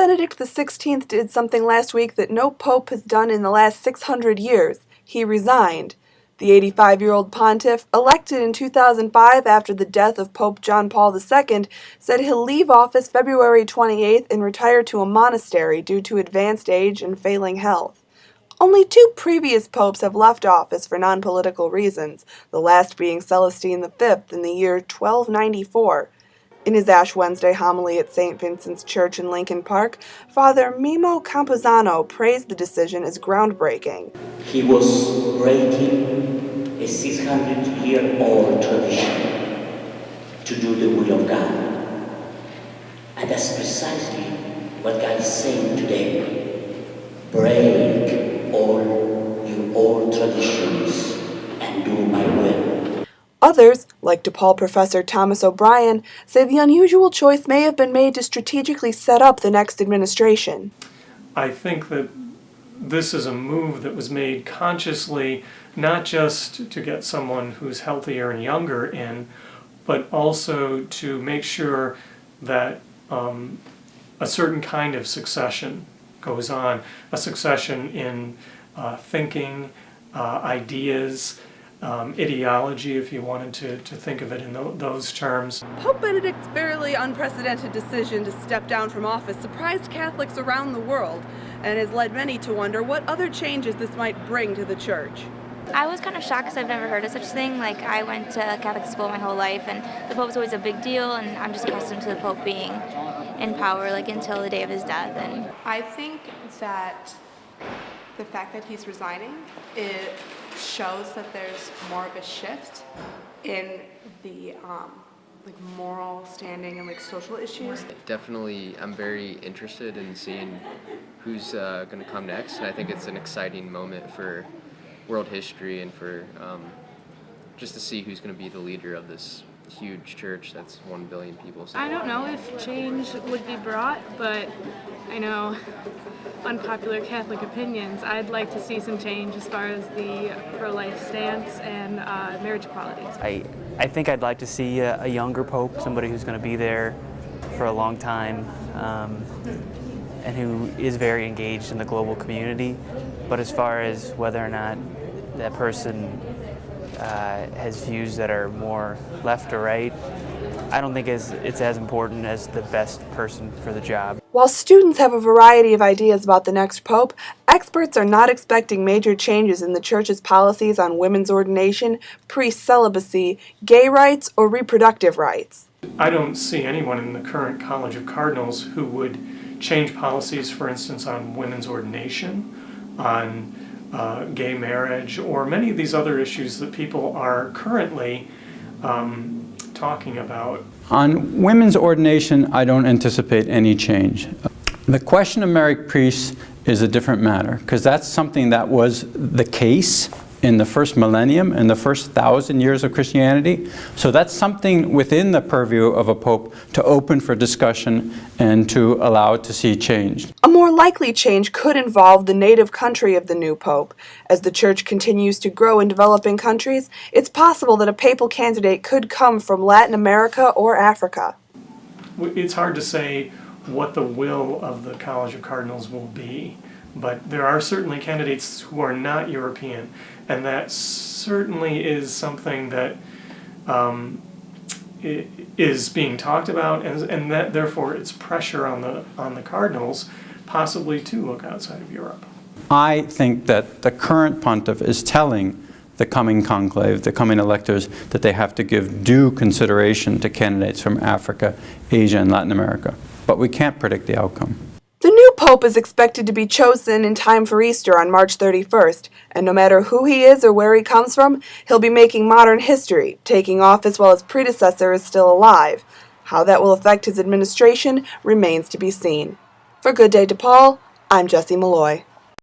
Benedict XVI did something last week that no pope has done in the last 600 years. He resigned. The 85-year-old pontiff, elected in 2005 after the death of Pope John Paul II, said he'll leave office February 28th and retire to a monastery due to advanced age and failing health. Only 2 previous popes have left office for non-political reasons, the last being Celestine V in the year 1294. In his Ash Wednesday homily at St. Vincent's Church in Lincoln Park, Father Mimo Campuzano praised the decision as groundbreaking. He was breaking a 600-year-old tradition to do the will of God. And that's precisely what God is saying today. Break all your old traditions and do my will. Others, like DePaul professor Thomas O'Brien, say the unusual choice may have been made to strategically set up the next administration. I think that this is a move that was made consciously, not just to get someone who's healthier and younger in, but also to make sure that a certain kind of succession goes on, a succession in thinking, ideas, ideology, if you wanted to think of it in those terms. Pope Benedict's fairly unprecedented decision to step down from office surprised Catholics around the world and has led many to wonder what other changes this might bring to the Church. I was kind of shocked because I've never heard of such a thing. Like, I went to Catholic school my whole life, and the Pope's always a big deal, and I'm just accustomed to the Pope being in power, like, until the day of his death. And I think that the fact that he's resigning, it shows that there's more of a shift in the moral standing and social issues. Definitely, I'm very interested in seeing who's going to come next, and I think it's an exciting moment for world history and for just to see who's going to be the leader of this huge church that's 1 billion people. I don't know if change would be brought, but I know unpopular Catholic opinions. I'd like to see some change as far as the pro-life stance and marriage equality. I think I'd like to see a younger pope, somebody who's going to be there for a long time and who is very engaged in the global community. But as far as whether or not that person has views that are more left or right, I don't think it's as important as the best person for the job. While students have a variety of ideas about the next pope, experts are not expecting major changes in the Church's policies on women's ordination, priest celibacy, gay rights, or reproductive rights. I don't see anyone in the current College of Cardinals who would change policies, for instance, on women's ordination, on gay marriage, or many of these other issues that people are currently talking about. On women's ordination, I don't anticipate any change. The question of married priests is a different matter, because that's something that was the case in the first millennium, in the first 1,000 years of Christianity. So that's something within the purview of a pope to open for discussion and to allow it to see change. A more likely change could involve the native country of the new pope. As the Church continues to grow in developing countries, it's possible that a papal candidate could come from Latin America or Africa. It's hard to say what the will of the College of Cardinals will be, but there are certainly candidates who are not European, and that certainly is something that is being talked about, and that therefore it's pressure on the cardinals possibly to look outside of Europe. I think that the current pontiff is telling the coming conclave, the coming electors, that they have to give due consideration to candidates from Africa, Asia, and Latin America. But we can't predict the outcome. The new pope is expected to be chosen in time for Easter on March 31st, and no matter who he is or where he comes from, he'll be making modern history, taking office while his predecessor is still alive. How that will affect his administration remains to be seen. For Good Day DePaul, I'm Jessie Malloy.